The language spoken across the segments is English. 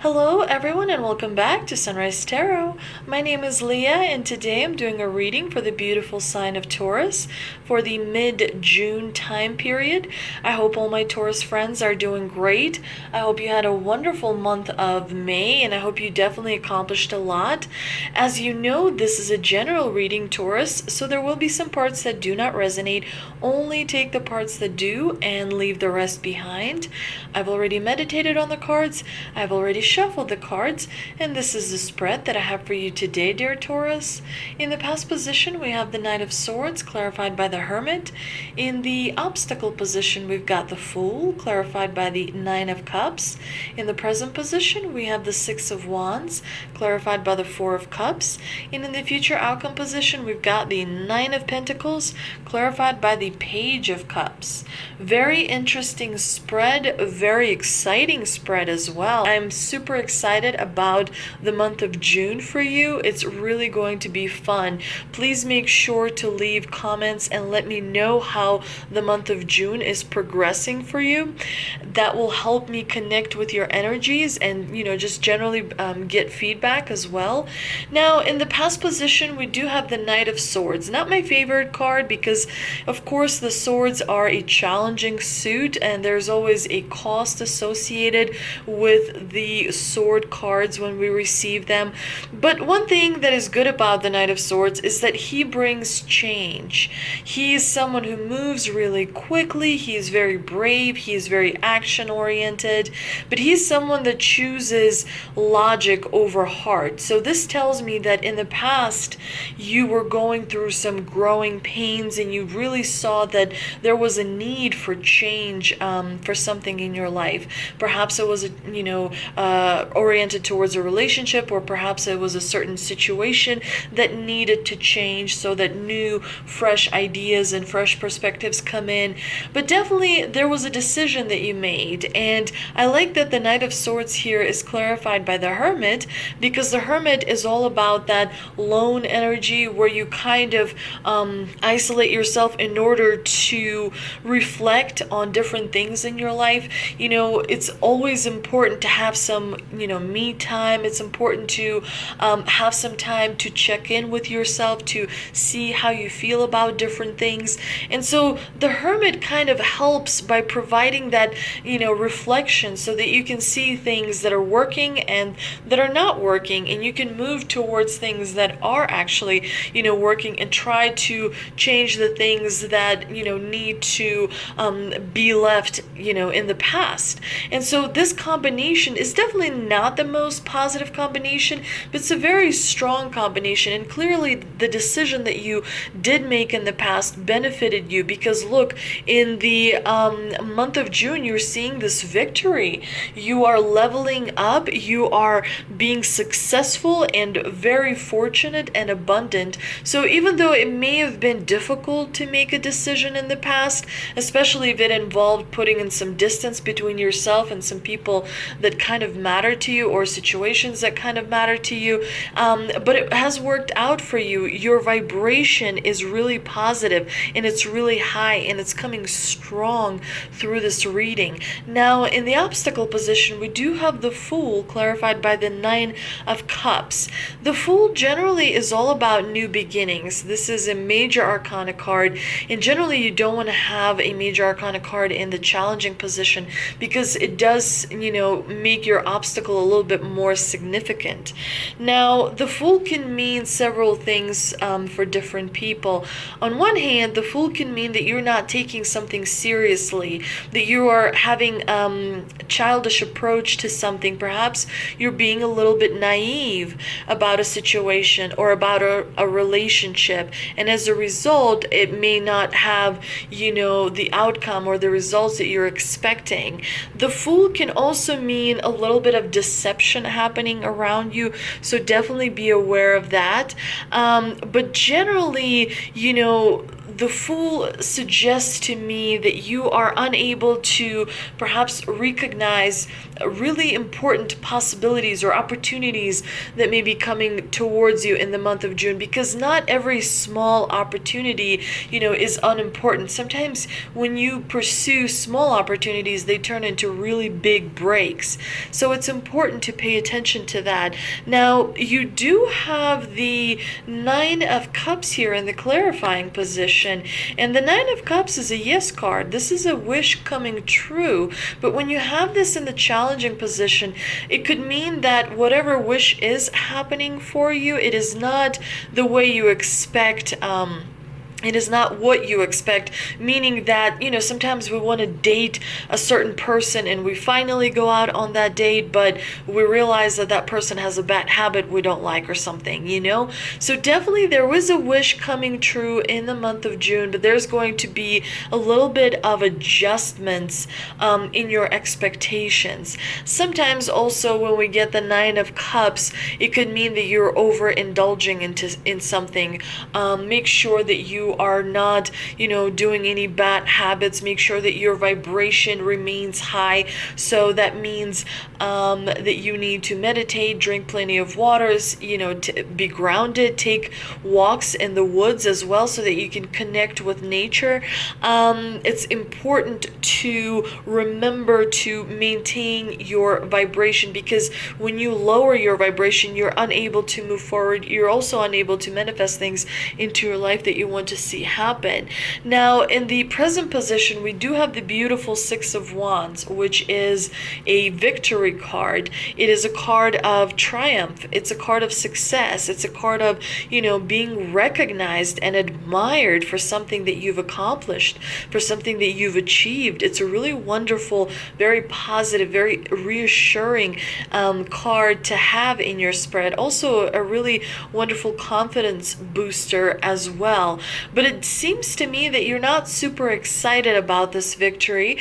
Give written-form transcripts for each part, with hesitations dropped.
Hello, everyone, and welcome back to Sunrise Tarot. My name is Leah, and today I'm doing a reading for the beautiful sign of Taurus for the mid-June time period. I hope all my Taurus friends are doing great. I hope you had a wonderful month of May, and I hope you definitely accomplished a lot. As you know, this is a general reading, Taurus, so there will be some parts that do not resonate. Only take the parts that do and leave the rest behind. I've already meditated on the cards. I've already shuffled the cards, and this is the spread that I have for you today, dear Taurus. In the past position, we have the Knight of Swords, clarified by the Hermit. In the obstacle position, we've got the Fool, clarified by the Nine of Cups. In the present position, we have the Six of Wands, clarified by the Four of Cups. And in the future outcome position, we've got the Nine of Pentacles, clarified by the Page of Cups. Very interesting spread, very exciting spread as well. I'm super excited about the month of June for you. It's really going to be fun. Please make sure to leave comments and let me know how the month of June is progressing for you. That will help me connect with your energies and, just generally get feedback as well. Now, in the past position, we do have the Knight of Swords. Not my favorite card because, of course, the swords are a challenging suit and there's always a cost associated with the sword cards when we receive them. But one thing that is good about the Knight of Swords is that he brings change. He is someone who moves really quickly. He is very brave. He is very action oriented, but he's someone that chooses logic over heart. So this tells me that in the past you were going through some growing pains and you really saw that there was a need for change for something in your life. Perhaps it was oriented towards a relationship, or perhaps it was a certain situation that needed to change so that new, fresh ideas and fresh perspectives come in. But definitely there was a decision that you made, and I like that the Knight of Swords here is clarified by the Hermit, because the Hermit is all about that lone energy where you kind of isolate yourself in order to reflect on different things in your life. It's always important to have some me time. It's important to have some time to check in with yourself, to see how you feel about different things. And so the Hermit kind of helps by providing that reflection, so that you can see things that are working and that are not working, and you can move towards things that are actually working, and try to change the things that need to be left in the past. And so this combination is definitely not the most positive combination, but it's a very strong combination, and clearly the decision that you did make in the past benefited you, because look, in the month of June, you're seeing this victory. You are leveling up, you are being successful and very fortunate and abundant. So even though it may have been difficult to make a decision in the past, especially if it involved putting in some distance between yourself and some people that kind of matter to you, or situations that kind of matter to you, but it has worked out for you. Your vibration is really positive and it's really high, and it's coming strong through this reading. Now, in the obstacle position, we do have the Fool, clarified by the Nine of Cups. The Fool generally is all about new beginnings. This is a major arcana card, and generally you don't want to have a major arcana card in the challenging position, because it does make your obstacle a little bit more significant. Now, the Fool can mean several things for different people. On one hand, the Fool can mean that you're not taking something seriously, that you are having a childish approach to something. Perhaps you're being a little bit naive about a situation or about a relationship, and as a result, it may not have the outcome or the results that you're expecting. The Fool can also mean a little bit of deception happening around you, so definitely be aware of that. But generally, the Fool suggests to me that you are unable to perhaps recognize really important possibilities or opportunities that may be coming towards you in the month of June, because not every small opportunity, is unimportant. Sometimes when you pursue small opportunities, they turn into really big breaks. So it's important to pay attention to that. Now, you do have the Nine of Cups here in the clarifying position, and the Nine of Cups is a yes card. This is a wish coming true, but when you have this in the challenging position, it could mean that whatever wish is happening for you, it is not the way you expect. It is not what you expect, meaning that, sometimes we want to date a certain person and we finally go out on that date, but we realize that that person has a bad habit we don't like or something, So definitely there was a wish coming true in the month of June, but there's going to be a little bit of adjustments in your expectations. Sometimes also when we get the Nine of Cups, it could mean that you're overindulging in something. Make sure that you are not, doing any bad habits. Make sure that your vibration remains high. So that means that you need to meditate, drink plenty of waters, to be grounded, take walks in the woods as well so that you can connect with nature. It's important to remember to maintain your vibration, because when you lower your vibration, you're unable to move forward. You're also unable to manifest things into your life that you want to see happen. Now, in the present position, we do have the beautiful Six of Wands, which is a victory card. It is a card of triumph. It's a card of success. It's a card of, being recognized and admired for something that you've accomplished, for something that you've achieved. It's a really wonderful, very positive, very reassuring card to have in your spread. Also, a really wonderful confidence booster as well. But it seems to me that you're not super excited about this victory,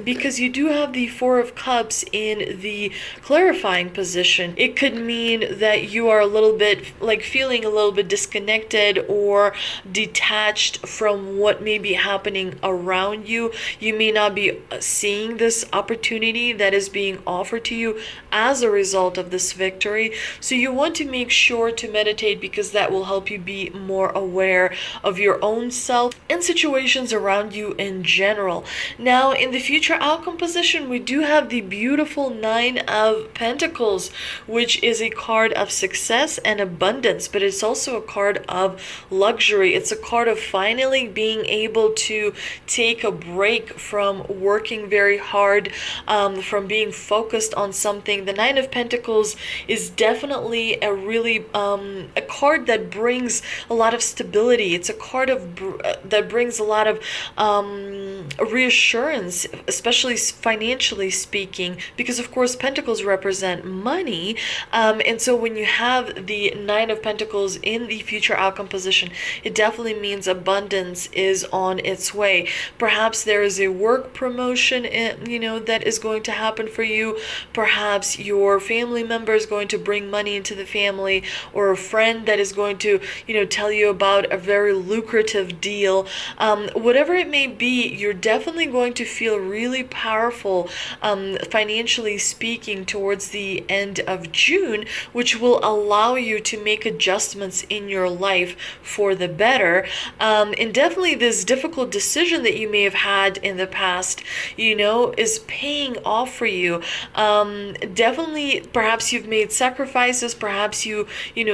because you do have the Four of Cups in the clarifying position. It could mean that you are a little bit feeling a little bit disconnected or detached from what may be happening around you. You may not be seeing this opportunity that is being offered to you as a result of this victory. So you want to make sure to meditate, because that will help you be more aware of your own self and situations around you in general. Now, in the future outcome position, we do have the beautiful Nine of Pentacles, which is a card of success and abundance, but it's also a card of luxury. It's a card of finally being able to take a break from working very hard, from being focused on something. The Nine of Pentacles is definitely a really a card that brings a lot of stability. It's a card of that brings a lot of reassurance, especially financially speaking, because of course Pentacles represent money, and so when you have the Nine of Pentacles in the future outcome position, it definitely means abundance is on its way. Perhaps there is a work promotion, that is going to happen for you. Perhaps your family member is going to bring money into the family, or a friend that is going to, tell you about a very lucrative deal. Whatever it may be, you're definitely going to feel really powerful, financially speaking, towards the end of June, which will allow you to make adjustments in your life for the better. And definitely this difficult decision that you may have had in the past, is paying off for you. Definitely, perhaps you've made sacrifices, perhaps you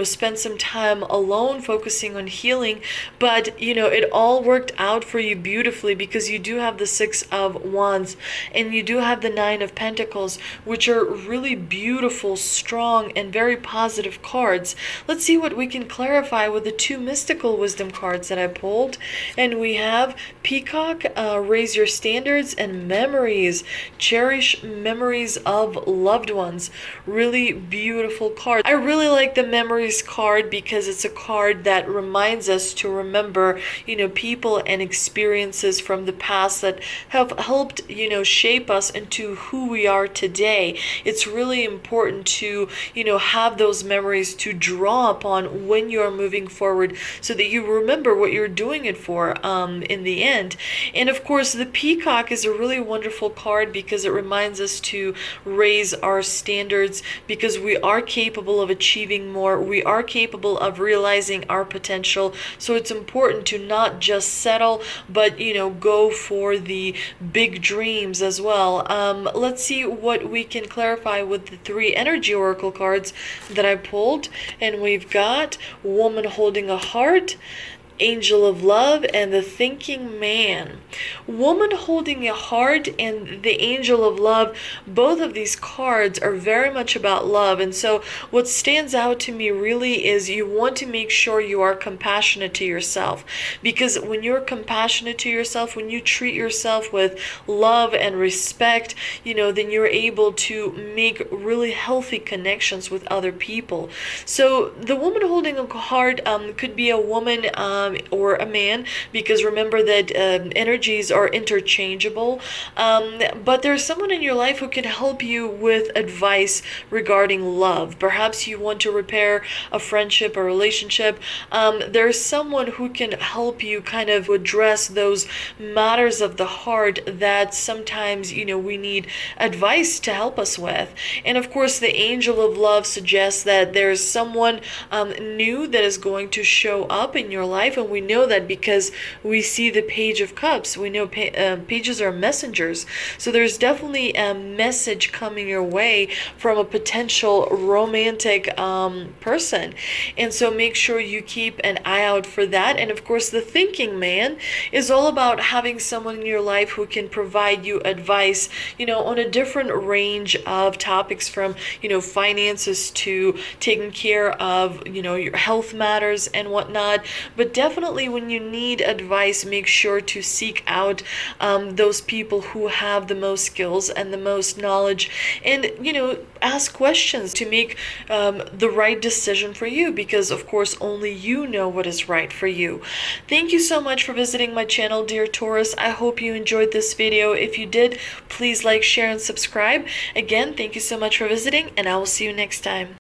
spent some time alone focusing on healing, but it all worked out for you beautifully, because you do have the Six of Wands and you do have the Nine of Pentacles, which are really beautiful, strong, and very positive cards. Let's see what we can clarify with the two mystical wisdom cards that I pulled. And we have Peacock, raise your standards, and memories, cherish memories of loved ones. Really beautiful card. I really like the memories card because it's a card that reminds us to remember, people and experiences from the past that have helped, shape us into who we are today. It's really important to, have those memories to draw upon when you are moving forward so that you remember what you're doing it for in the end. And of course, the Peacock is a really wonderful card because it reminds us to raise our standards, because we are capable of achieving more. We are capable of realizing our potential. So it's important to not just settle, but go for the big dreams as well. Let's see what we can clarify with the 3 energy oracle cards that I pulled. And we've got Woman Holding a Heart, Angel of Love, and the Thinking Man. Woman Holding a Heart and the Angel of Love, both of these cards are very much about love. And so what stands out to me really is you want to make sure you are compassionate to yourself, because when you're compassionate to yourself, when you treat yourself with love and respect, then you're able to make really healthy connections with other people. So the woman holding a heart could be a woman or a man, because remember that energies are interchangeable. But there's someone in your life who can help you with advice regarding love. Perhaps you want to repair a friendship or relationship. There's someone who can help you kind of address those matters of the heart that sometimes, we need advice to help us with. And of course, the Angel of Love suggests that there's someone new that is going to show up in your life. And we know that because we see the Page of Cups. We know pages are messengers. So there's definitely a message coming your way from a potential romantic person. And so make sure you keep an eye out for that. And of course, the Thinking Man is all about having someone in your life who can provide you advice, on a different range of topics, from, finances to taking care of, your health matters and whatnot. But definitely when you need advice, make sure to seek out those people who have the most skills and the most knowledge, and ask questions to make the right decision for you, because of course only you know what is right for you. Thank you so much for visiting my channel, dear Taurus. I hope you enjoyed this video. If you did, please like, share, and subscribe. Again, thank you so much for visiting, and I will see you next time.